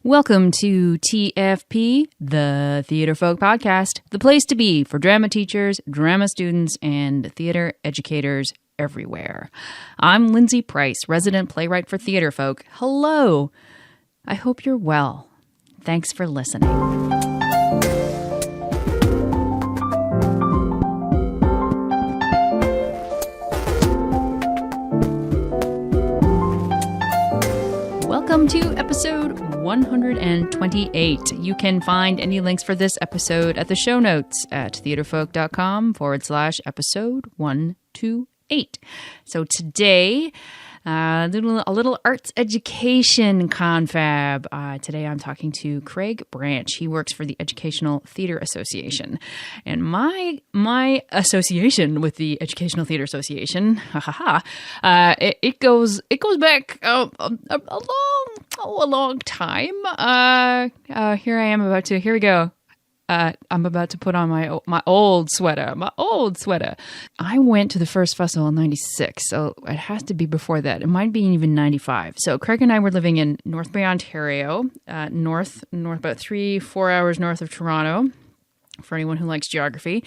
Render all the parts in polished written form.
Welcome to TFP, the Theater Folk Podcast, the place to be for drama teachers, drama students, and theater educators everywhere. I'm Lindsay Price, resident playwright for Theater Folk. Hello. I hope you're well. Thanks for listening. Welcome to episode 128. You can find any links for this episode at the show notes at theaterfolk.com/episode 128. So today, a little arts education confab. Today I'm talking to Craig Branch. He works for the Educational Theater Association. And my association with the Educational Theater Association, it goes back a long time. Here we go. I'm about to put on my old sweater. I went to the first festival in 96, so it has to be before that. It might be even 95. So Craig and I were living in North Bay, Ontario, north about 3-4 hours north of Toronto, for anyone who likes geography.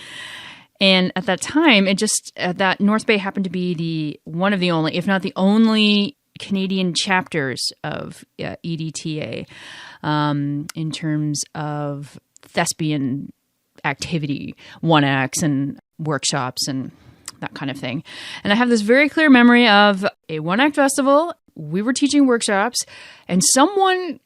And at that time, that North Bay happened to be one of the only, if not the only, Canadian chapters of EDTA in terms of Thespian activity, one-acts and workshops and that kind of thing. And I have this very clear memory of a one-act festival. We were teaching workshops, and someone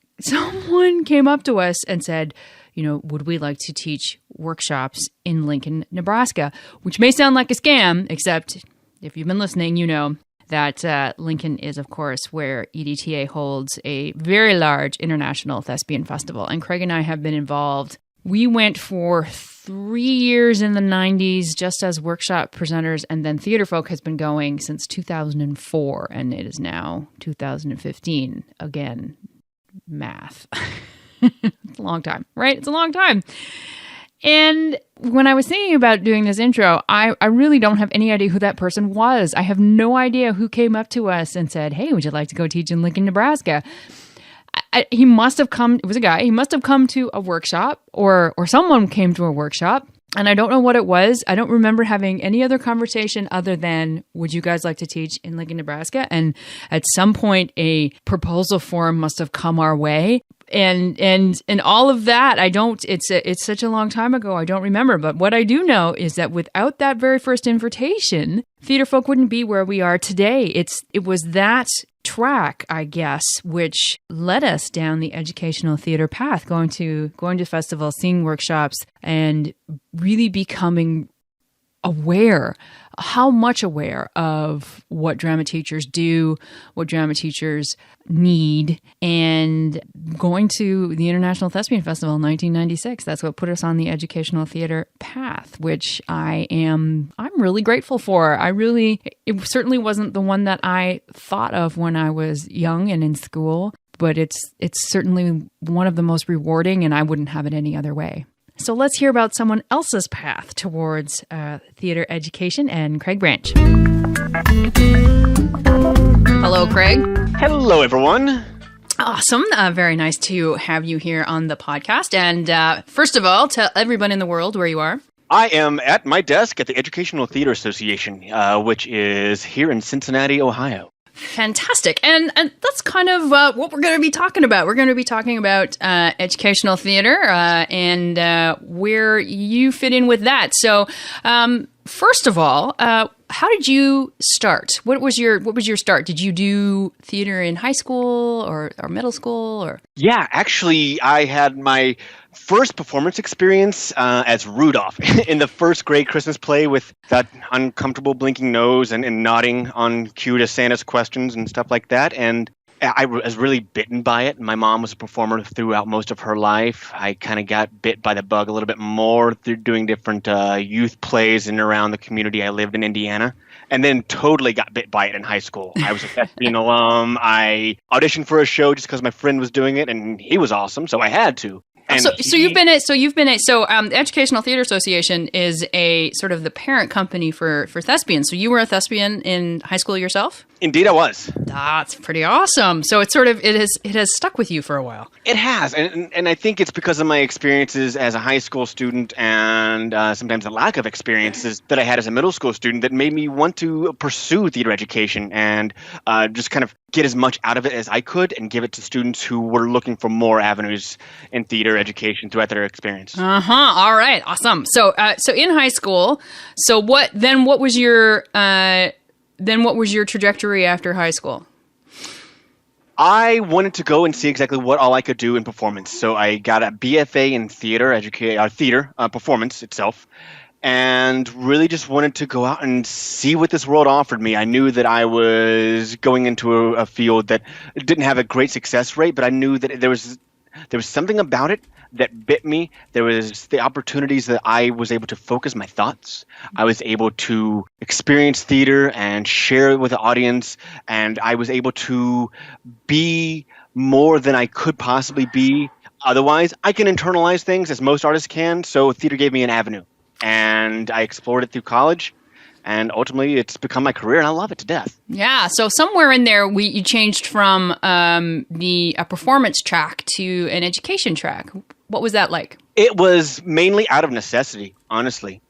came up to us and said, would we like to teach workshops in Lincoln, Nebraska? Which may sound like a scam, except if you've been listening, you know that Lincoln is, of course, where EDTA holds a very large international thespian festival. And Craig and I have been involved. We went for 3 years in the 90s just as workshop presenters, and then Theater Folk has been going since 2004, and it is now 2015. Again, math. It's a long time, right? It's a long time. And when I was thinking about doing this intro, I really don't have any idea who that person was. I have no idea who came up to us and said, hey, would you like to go teach in Lincoln, Nebraska? He must have come, it was a guy, he must have come to a workshop or someone came to a workshop. And I don't know what it was. I don't remember having any other conversation other than, would you guys like to teach in Lincoln, Nebraska? And at some point, a proposal form must have come our way. And all of that, it's such a long time ago, I don't remember. But what I do know is that without that very first invitation, Theater Folk wouldn't be where we are today. It was that track, I guess, which led us down the educational theater path, going to festivals, seeing workshops, and really becoming aware of what drama teachers do, what drama teachers need, and going to the International Thespian Festival in 1996. That's what put us on the educational theater path, which I'm really grateful for. It certainly wasn't the one that I thought of when I was young and in school, but it's certainly one of the most rewarding, and I wouldn't have it any other way. So let's hear about someone else's path towards theater education, and Craig Branch. Hello, Craig. Hello, everyone. Awesome. Very nice to have you here on the podcast. And first of all, tell everyone in the world where you are. I am at my desk at the Educational Theater Association, which is here in Cincinnati, Ohio. Fantastic. And that's kind of what we're going to be talking about. We're going to be talking about educational theater and where you fit in with that. So first of all, how did you start? What was your start? Did you do theater in high school or middle school? Or? Yeah, actually, I had my first performance experience as Rudolph in the first grade Christmas play with that uncomfortable blinking nose and nodding on cue to Santa's questions and stuff like that. And I was really bitten by it. My mom was a performer throughout most of her life. I kind of got bit by the bug a little bit more through doing different youth plays in and around the community I lived in Indiana. And then totally got bit by it in high school. I was a Thespian alum. I auditioned for a show just because my friend was doing it, and he was awesome, so I had to. So the Educational Theater Association is a sort of the parent company for Thespian. So you were a Thespian in high school yourself? Indeed, I was. That's pretty awesome. So it has stuck with you for a while. It has, and I think it's because of my experiences as a high school student and sometimes the lack of experiences that I had as a middle school student that made me want to pursue theater education and just kind of get as much out of it as I could and give it to students who were looking for more avenues in theater education throughout their experience. All right. Awesome. So in high school, what was your trajectory after high school? I wanted to go and see exactly what all I could do in performance. So I got a BFA in theater performance itself, and really just wanted to go out and see what this world offered me. I knew that I was going into a field that didn't have a great success rate, but I knew that there was something about it that bit me. There was the opportunities that I was able to focus my thoughts. I was able to experience theater and share it with the audience, and I was able to be more than I could possibly be. Otherwise, I can internalize things as most artists can, so theater gave me an avenue. And I explored it through college, and ultimately it's become my career, and I love it to death. Yeah, so somewhere in there, you changed from a performance track to an education track. What was that like? It was mainly out of necessity, honestly.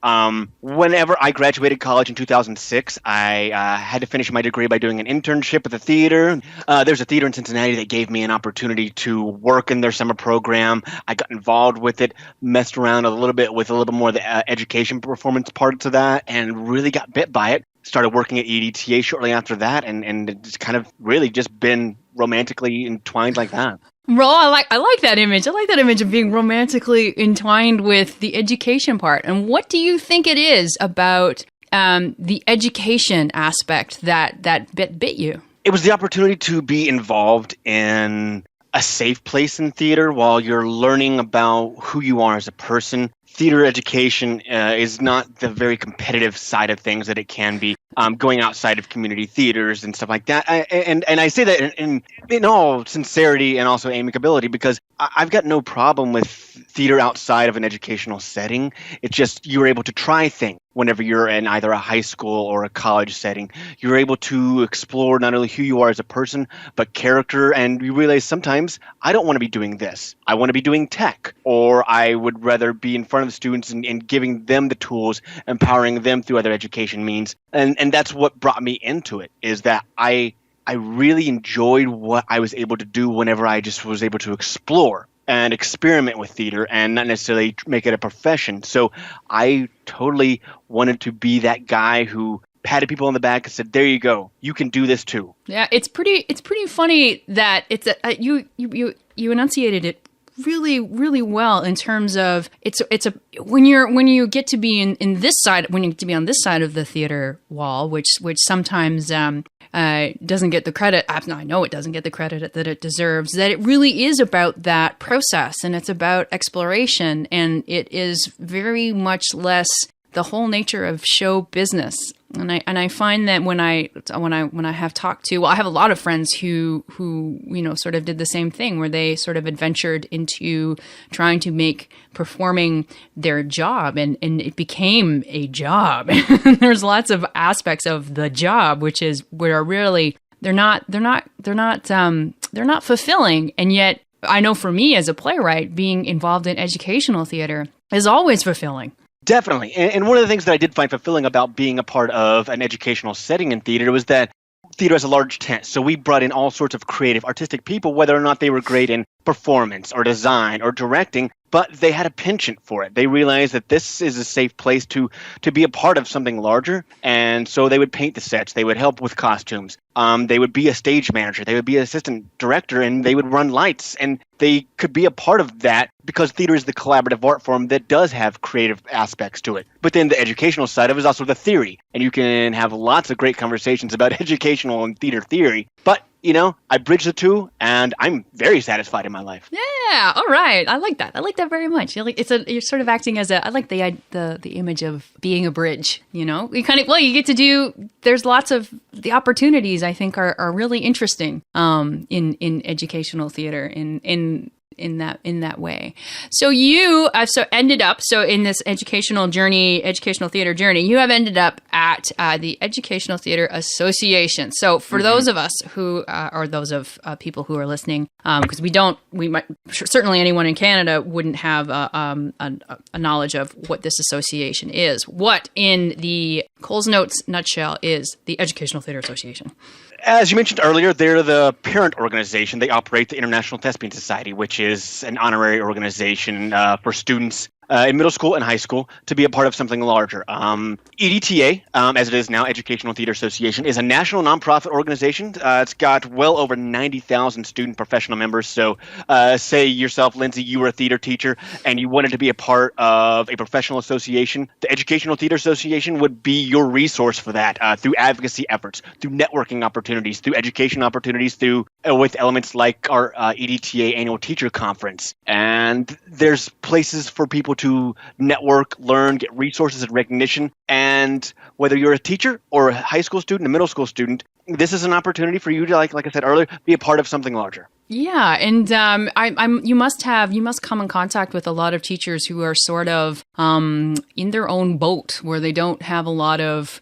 Whenever I graduated college in 2006, I had to finish my degree by doing an internship at the theater. There's a theater in Cincinnati that gave me an opportunity to work in their summer program. I got involved with it, messed around a little bit with a little more of the education performance parts of that, and really got bit by it. Started working at EDTA shortly after that, and it's kind of really just been romantically entwined like that. Well, I like that image. I like that image of being romantically entwined with the education part. And what do you think it is about the education aspect that bit you? It was the opportunity to be involved in a safe place in theater while you're learning about who you are as a person. Theater education is not the very competitive side of things that it can be, going outside of community theaters and stuff like that. And I say that in all sincerity and also amicability, because I've got no problem with theater outside of an educational setting. It's just you're able to try things. Whenever you're in either a high school or a college setting, you're able to explore not only who you are as a person, but character. And you realize sometimes I don't want to be doing this. I want to be doing tech, or I would rather be in front of the students and giving them the tools, empowering them through other education means. And that's what brought me into it, is that I really enjoyed what I was able to do whenever I just was able to explore and experiment with theater and not necessarily make it a profession. So I totally wanted to be that guy who patted people on the back and said, "There you go, you can do this too." Yeah, it's pretty funny that it's you enunciated it really well in terms of it's when you get to be in this side, when you get to be on this side of the theater wall, which sometimes doesn't get the credit. I know it doesn't get the credit that it deserves. That it really is about that process, and it's about exploration, and it is very much less the whole nature of show business. And I find that when I have talked to, I have a lot of friends who sort of did the same thing, where they sort of adventured into trying to make performing their job, and it became a job. There's lots of aspects of the job where really they're not fulfilling, and yet I know for me as a playwright, being involved in educational theater is always fulfilling. Definitely. And one of the things that I did find fulfilling about being a part of an educational setting in theater was that theater has a large tent. So we brought in all sorts of creative, artistic people, whether or not they were great in performance or design or directing, but they had a penchant for it. They realized that this is a safe place to be a part of something larger. And so they would paint the sets. They would help with costumes. They would be a stage manager. They would be an assistant director, and they would run lights. And they could be a part of that because theater is the collaborative art form that does have creative aspects to it. But then the educational side of it is also the theory. And you can have lots of great conversations about educational and theater theory. But I bridge the two, and I'm very satisfied in my life. Yeah, all right. I like that. I like that very much. You're sort of acting as I like the image of being a bridge. You get to do. There's lots of the opportunities I think are really interesting in educational theater. In in that way. So you ended up in this educational theater journey. You have ended up at the Educational Theater Association. So for those of us who are those of people who are listening, because certainly anyone in Canada wouldn't have a knowledge of what this association is. What, in the Coles Notes nutshell, is the Educational Theater Association? As you mentioned earlier, they're the parent organization. They operate the International Thespian Society, which is an honorary organization for students in middle school and high school to be a part of something larger. EDTA, as it is now, Educational Theater Association, is a national nonprofit organization. It's got well over 90,000 student professional members. So say yourself, Lindsay, you were a theater teacher and you wanted to be a part of a professional association. The Educational Theater Association would be your resource for that through advocacy efforts, through networking opportunities, through education opportunities, with elements like our EDTA annual teacher conference. And there's places for people to network, learn, get resources and recognition. And whether you're a teacher or a high school student, a middle school student, this is an opportunity for you to, like I said earlier, be a part of something larger. Yeah, and you must come in contact with a lot of teachers who are sort of in their own boat, where they don't have a lot of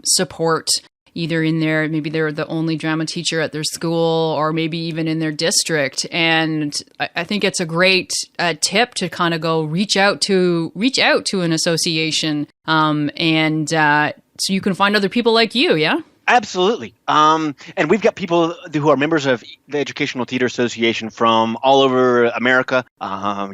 support. Either maybe they're the only drama teacher at their school, or maybe even in their district. And I think it's a great tip to kind of go reach out to an association, and so you can find other people like you. Yeah. Absolutely. And we've got people who are members of the Educational Theater Association from all over America,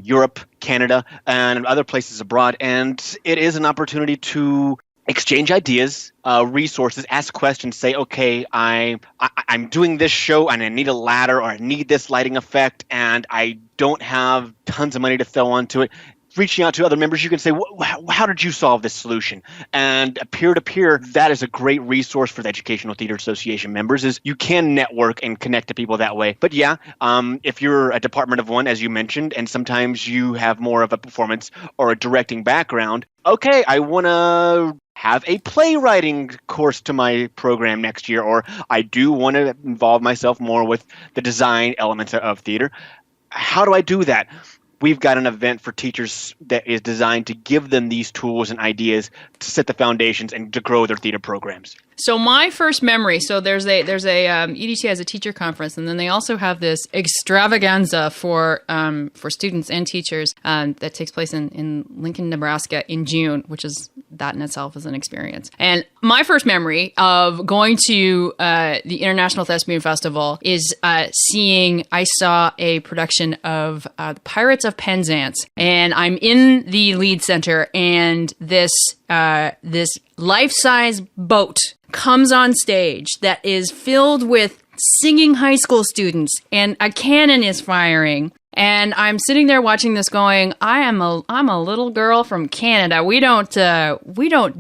Europe, Canada, and other places abroad. And it is an opportunity to exchange ideas, resources, ask questions, say, okay, I'm doing this show and I need a ladder, or I need this lighting effect and I don't have tons of money to throw onto it. Reaching out to other members, you can say, how did you solve this solution? And peer-to-peer, that is a great resource for the Educational Theater Association members, is you can network and connect to people that way. But yeah, if you're a department of one, as you mentioned, and sometimes you have more of a performance or a directing background, okay, I want to have a playwriting course to my program next year, or I do want to involve myself more with the design elements of theater. How do I do that? We've got an event for teachers that is designed to give them these tools and ideas to set the foundations and to grow their theater programs. So my first memory, there's a EDT has a teacher conference, and then they also have this extravaganza for students and teachers that takes place in Lincoln, Nebraska in June, which is, that in itself is an experience. And my first memory of going to the International Thespian Festival is I saw a production of The Pirates of Penzance, and I'm in the lead center, and this life-size boat comes on stage that is filled with singing high school students, and a cannon is firing. And I'm sitting there watching this going, I'm a little girl from Canada. We don't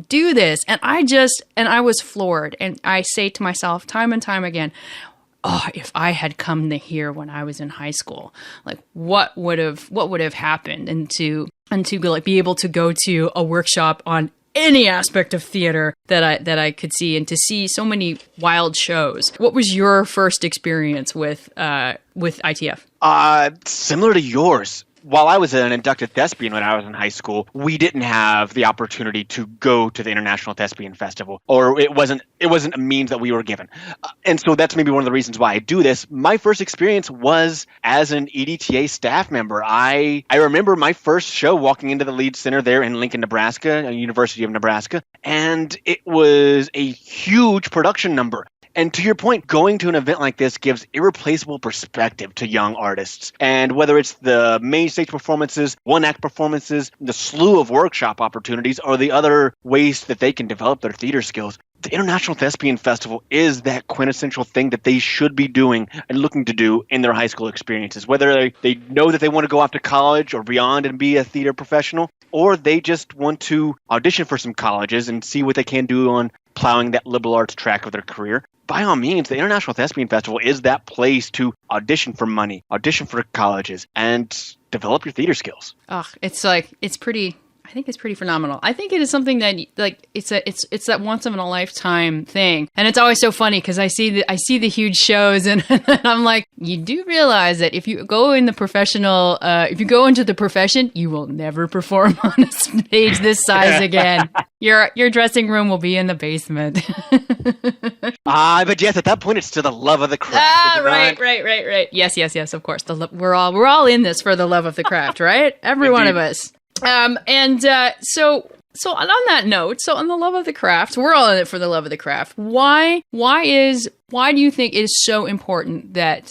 do this. And I was floored. And I say to myself time and time again, oh, if I had come to here when I was in high school, like what would have happened? And to like be able to go to a workshop on any aspect of theater that I could see, and to see so many wild shows. What was your first experience with ITF? Similar to yours. While I was an inducted thespian when I was in high school, we didn't have the opportunity to go to the International Thespian Festival, or it wasn't a means that we were given. And so that's maybe one of the reasons why I do this. My first experience was as an EDTA staff member. I remember my first show walking into the Lead Center there in Lincoln, Nebraska, University of Nebraska, and it was a huge production number. And to your point, going to an event like this gives irreplaceable perspective to young artists. And whether it's the main stage performances, one-act performances, the slew of workshop opportunities, or the other ways that they can develop their theater skills, the International Thespian Festival is that quintessential thing that they should be doing and looking to do in their high school experiences. Whether they know that they want to go off to college or beyond and be a theater professional, or they just want to audition for some colleges and see what they can do on plowing that liberal arts track of their career. By all means, the International Thespian Festival is that place to audition for money, audition for colleges, and develop your theater skills. It's pretty I think it's pretty phenomenal. I think it is something that like it's that once in a lifetime thing, and it's always so funny because I see the huge shows, and I'm like, you do realize that if you go in the professional, if you go into the profession, you will never perform on a stage this size again. Your dressing room will be in the basement. But yes, at that point, it's to the love of the craft. Right. Yes. Of course, we're all in this for the love of the craft, right? Every one of us. So on that note, so on the love of the craft, we're all in it for the love of the craft. Why do you think it is so important that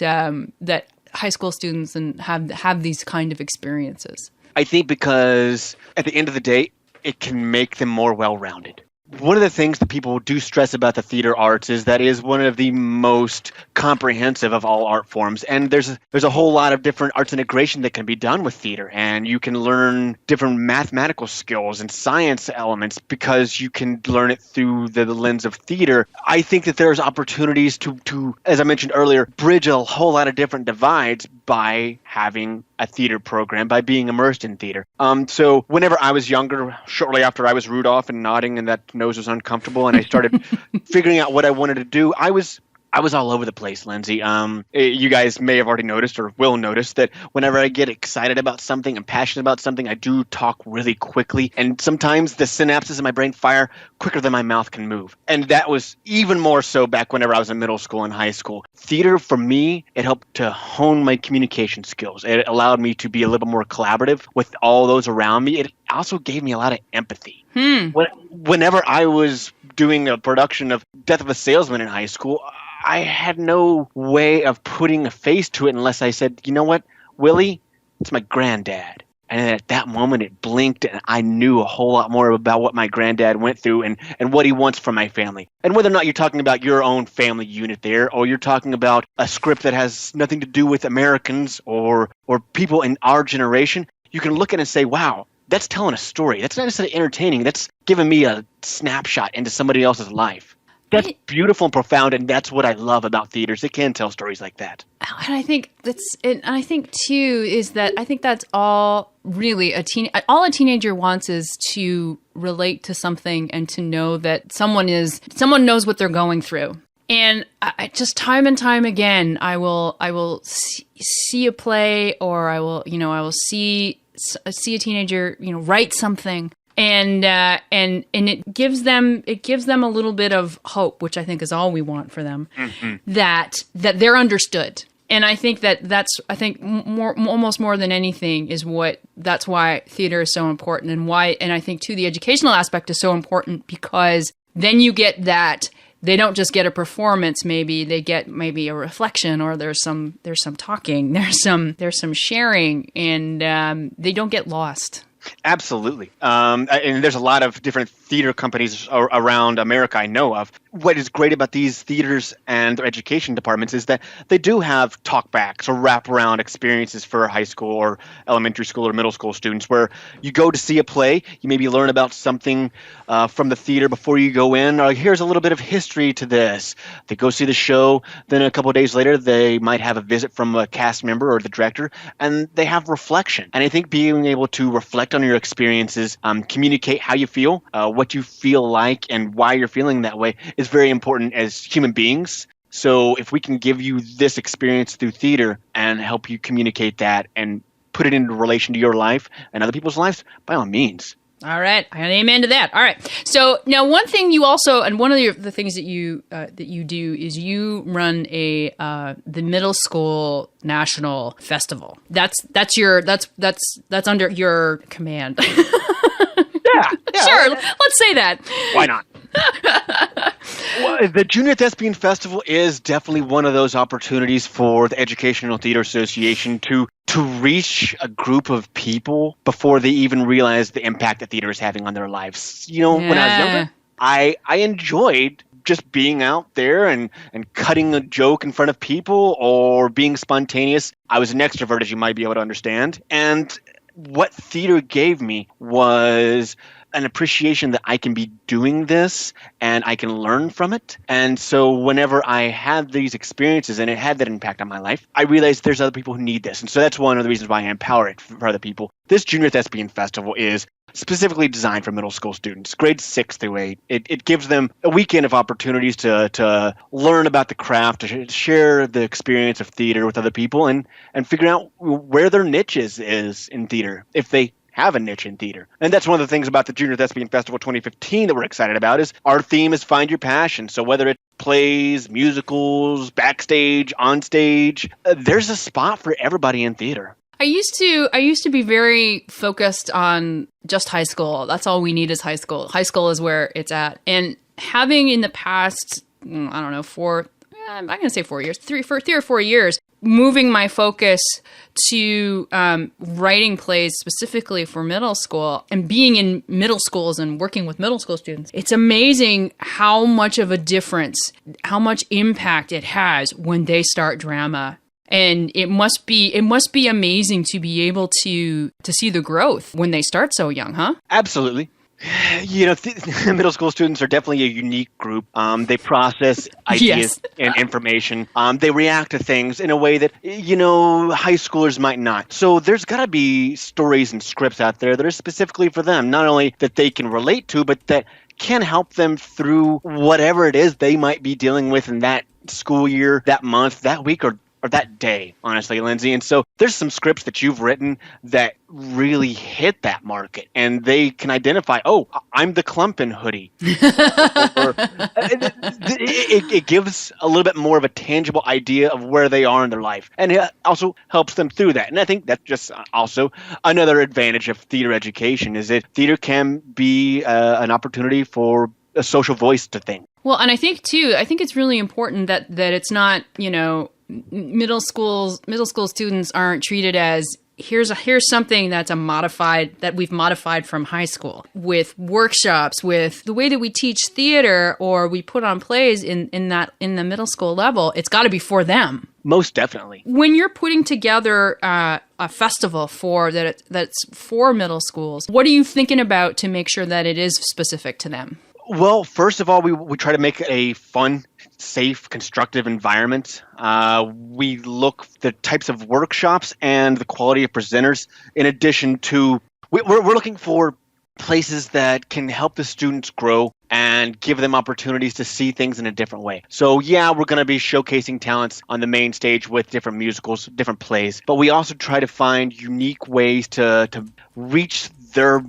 that high school students and have these kind of experiences? I think because at the end of the day, it can make them more well-rounded. One of the things that people do stress about the theater arts is that it is one of the most comprehensive of all art forms. And there's a whole lot of different arts integration that can be done with theater. And you can learn different mathematical skills and science elements because you can learn it through the lens of theater. I think that there's opportunities to, as I mentioned earlier, bridge a whole lot of different divides by having a theater program, by being immersed in theater. So whenever I was younger, shortly after I was Rudolph and nodding and that nose was uncomfortable and I started figuring out what I wanted to do, I was all over the place, Lindsay. You guys may have already noticed or will notice that whenever I get excited about something and passionate about something, I do talk really quickly. And sometimes the synapses in my brain fire quicker than my mouth can move. And that was even more so back whenever I was in middle school and high school. Theater, for me, it helped to hone my communication skills. It allowed me to be a little more collaborative with all those around me. It also gave me a lot of empathy. Whenever I was doing a production of Death of a Salesman in high school, I had no way of putting a face to it unless I said, you know what, Willie, it's my granddad. And at that moment, it blinked, and I knew a whole lot more about what my granddad went through and what he wants from my family. And whether or not you're talking about your own family unit there, or you're talking about a script that has nothing to do with Americans or people in our generation, you can look at it and say, wow, that's telling a story. That's not necessarily entertaining. That's giving me a snapshot into somebody else's life. That's beautiful and profound, and that's what I love about theaters. It can tell stories like that. And I think I think too is that I think that's all really all a teenager wants is to relate to something and to know that someone knows what they're going through. And I just time and time again, I will see a play, or I will see a teenager, write something. And it gives them a little bit of hope, which I think is all we want for them, that they're understood. And I think that's almost more than anything that's why theater is so important, and I think too the educational aspect is so important, because then you get that they don't just get a performance, maybe they get maybe a reflection, or there's some talking, there's some sharing, and they don't get lost. Absolutely. And there's a lot of different theater companies around America I know of. What is great about these theaters and their education departments is that they do have talkbacks or wraparound experiences for high school or elementary school or middle school students, where you go to see a play, you maybe learn about something from the theater before you go in, or here's a little bit of history to this. They go see the show, then a couple of days later they might have a visit from a cast member or the director, and they have reflection. And I think being able to reflect on your experiences, communicate how you feel, what you feel like, and why you're feeling that way is very important as human beings. So if we can give you this experience through theater and help you communicate that and put it into relation to your life and other people's lives, by all means. All right. I amen to that. All right. So now one thing you also, and one of the things that you do is you run the middle school national festival. That's under your command. Yeah. Sure. Let's say that. Why not? Well, the Junior Thespian Festival is definitely one of those opportunities for the Educational Theater Association to reach a group of people before they even realize the impact that theater is having on their lives. When I was younger, I enjoyed just being out there and cutting a joke in front of people or being spontaneous. I was an extrovert, as you might be able to understand. And what theater gave me was an appreciation that I can be doing this and I can learn from it. And so whenever I had these experiences and it had that impact on my life, I realized there's other people who need this. And so that's one of the reasons why I empower it for other people. This Junior Thespian Festival is specifically designed for middle school students, grades 6 through 8. It gives them a weekend of opportunities to learn about the craft, to share the experience of theater with other people, and figure out where their niche is in theater, if they have a niche in theater. And that's one of the things about the Junior Thespian Festival 2015 that we're excited about is our theme is Find Your Passion. So whether it's plays, musicals, backstage, on stage, there's a spot for everybody in theater. I used to be very focused on just high school. That's all we need is high school. High school is where it's at. And having in the past, I don't know, I'm going to say 4 years, 3 or 4 years, moving my focus to writing plays specifically for middle school and being in middle schools and working with middle school students. It's amazing how much of a difference, how much impact it has when they start drama. And it must be amazing to be able to see the growth when they start so young, huh? Absolutely. You know, middle school students are definitely a unique group. They process ideas and information. They react to things in a way that, you know, high schoolers might not. So there's got to be stories and scripts out there that are specifically for them, not only that they can relate to, but that can help them through whatever it is they might be dealing with in that school year, that month, that week, or that day, honestly, Lindsay. And so there's some scripts that you've written that really hit that market, and they can identify, oh, I'm the Clumpin' hoodie. It gives a little bit more of a tangible idea of where they are in their life, and it also helps them through that. And I think that's just also another advantage of theater education, is that theater can be an opportunity for a social voice to things. Well, and I think it's really important that it's not, you know, middle school students aren't treated as here's something that's that we've modified from high school, with workshops, with the way that we teach theater or we put on plays in the middle school level. It's got to be for them. Most definitely. When you're putting together a festival that's for middle schools, what are you thinking about to make sure that it is specific to them? Well, first of all, we try to make it a fun, safe, constructive environment. We look the types of workshops and the quality of presenters. In addition to, we're looking for places that can help the students grow and give them opportunities to see things in a different way. So yeah, we're going to be showcasing talents on the main stage with different musicals, different plays, but we also try to find unique ways to reach their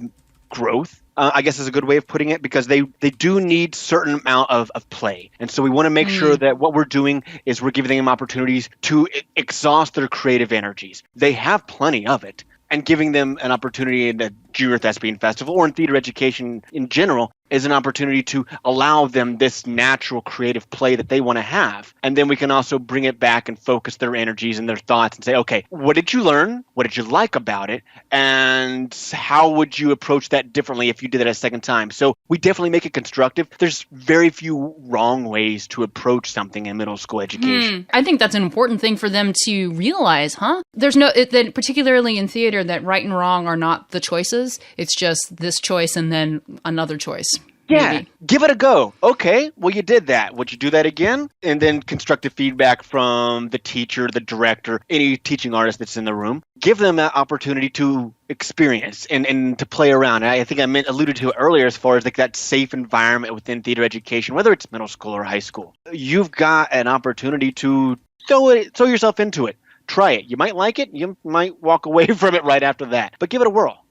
growth. I guess is a good way of putting it, because they do need certain amount of play. And so we want to make sure that what we're doing is we're giving them opportunities to exhaust their creative energies. They have plenty of it. And giving them an opportunity in the Junior Thespian Festival or in theater education in general is an opportunity to allow them this natural creative play that they want to have. And then we can also bring it back and focus their energies and their thoughts and say, okay, what did you learn? What did you like about it? And how would you approach that differently if you did it a second time? So we definitely make it constructive. There's very few wrong ways to approach something in middle school education. I think that's an important thing for them to realize, huh? There's that particularly in theater, that right and wrong are not the choices. It's just this choice and then another choice. Yeah, maybe. Give it a go. Okay, well, you did that. Would you do that again? And then constructive feedback from the teacher, the director, any teaching artist that's in the room. Give them that opportunity to experience and to play around. And I think I alluded to it earlier as far as like that safe environment within theater education, whether it's middle school or high school. You've got an opportunity to throw yourself into it. Try it. You might like it. You might walk away from it right after that. But give it a whirl.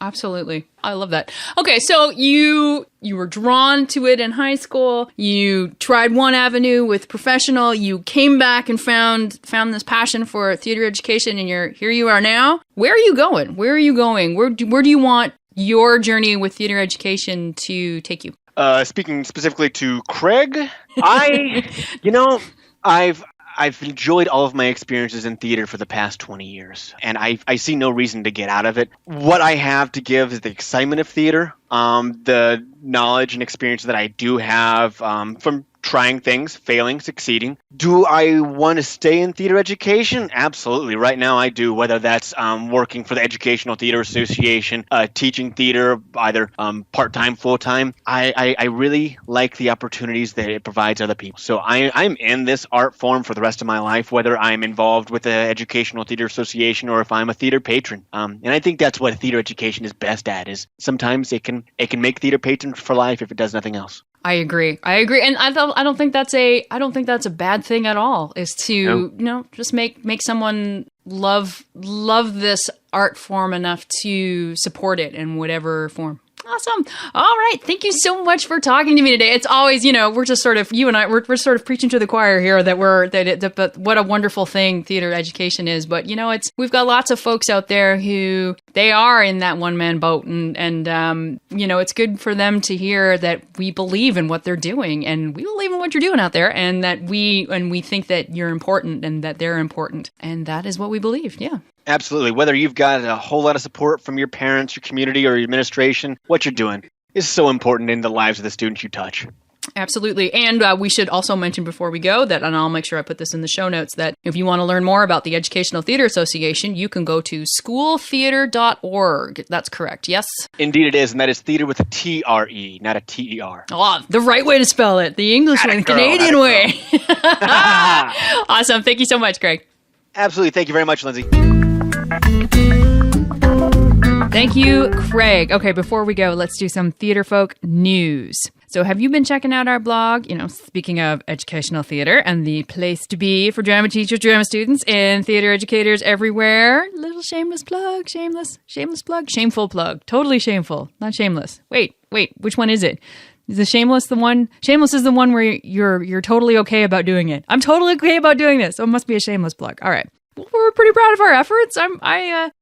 Absolutely. I love that. Okay, so you were drawn to it in high school. You tried one avenue with professional. You came back and found this passion for theater education, and here you are now. Where are you going? Where do you want your journey with theater education to take you? Speaking specifically to Craig, I've enjoyed all of my experiences in theater for the past 20 years, and I see no reason to get out of it. What I have to give is the excitement of theater, the knowledge and experience that I do have from trying things, failing, succeeding. Do I want to stay in theater education? Absolutely. Right now I do, whether that's working for the Educational Theater Association, teaching theater, either part-time, full-time. I really like the opportunities that it provides other people. So I'm in this art form for the rest of my life, whether I'm involved with the Educational Theater Association or if I'm a theater patron. And I think that's what theater education is best at, is sometimes it can make theater patrons for life if it does nothing else. I agree, and I don't think that's a bad thing at all. Is to just make someone love this art form enough to support it in whatever form. Awesome. All right. Thank you so much for talking to me today. It's always, we're just sort of, you and I, we're sort of preaching to the choir here but what a wonderful thing theater education is. But, we've got lots of folks out there who they are in that one-man boat and it's good for them to hear that we believe in what they're doing and we believe in what you're doing out there and that we think that you're important and that they're important. And that is what we believe. Yeah. Absolutely. Whether you've got a whole lot of support from your parents, your community, or your administration, what you're doing is so important in the lives of the students you touch. Absolutely. And we should also mention before we go that, and I'll make sure I put this in the show notes, that if you want to learn more about the Educational Theater Association, you can go to schooltheater.org. That's correct, yes? Indeed it is, and that is theater with a T-R-E, not a T-E-R. Oh, the right way to spell it. The English way, the Canadian way. Awesome. Thank you so much, Greg. Absolutely. Thank you very much, Lindsay. Thank you, Craig. Okay, before we go, let's do some theater folk news. So have you been checking out our blog? Speaking of educational theater and the place to be for drama teachers, drama students, and theater educators everywhere. Little shameless plug, shameless plug, shameful plug. Totally shameful, not shameless. Wait, which one is it? Is the shameless the one? Shameless is the one where you're totally okay about doing it. I'm totally okay about doing this. So it must be a shameless plug. All right. We're pretty proud of our efforts.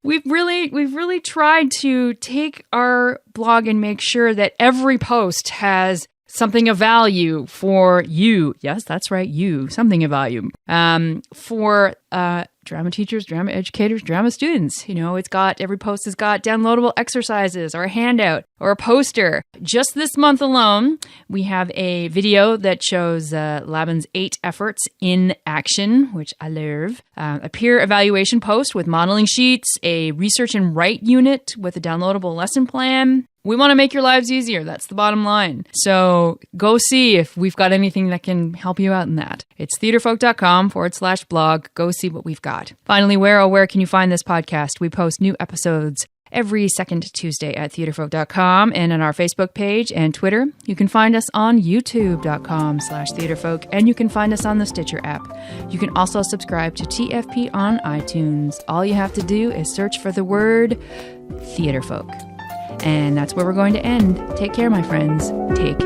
We've really tried to take our blog and make sure that every post has something of value for you. Yes, that's right, you. Something of value. For drama teachers, drama educators, drama students. Every post has got downloadable exercises or a handout or a poster. Just this month alone, we have a video that shows Laban's 8 efforts in action, which I love. A peer evaluation post with modeling sheets, a research and write unit with a downloadable lesson plan. We want to make your lives easier. That's the bottom line. So go see if we've got anything that can help you out in that. It's theaterfolk.com/blog. Go see what we've got. Finally, where can you find this podcast? We post new episodes every second Tuesday at theaterfolk.com and on our Facebook page and Twitter. You can find us on youtube.com/theaterfolk, and you can find us on the Stitcher app. You can also subscribe to TFP on iTunes. All you have to do is search for the word Theaterfolk. And that's where we're going to end. Take care, my friends. Take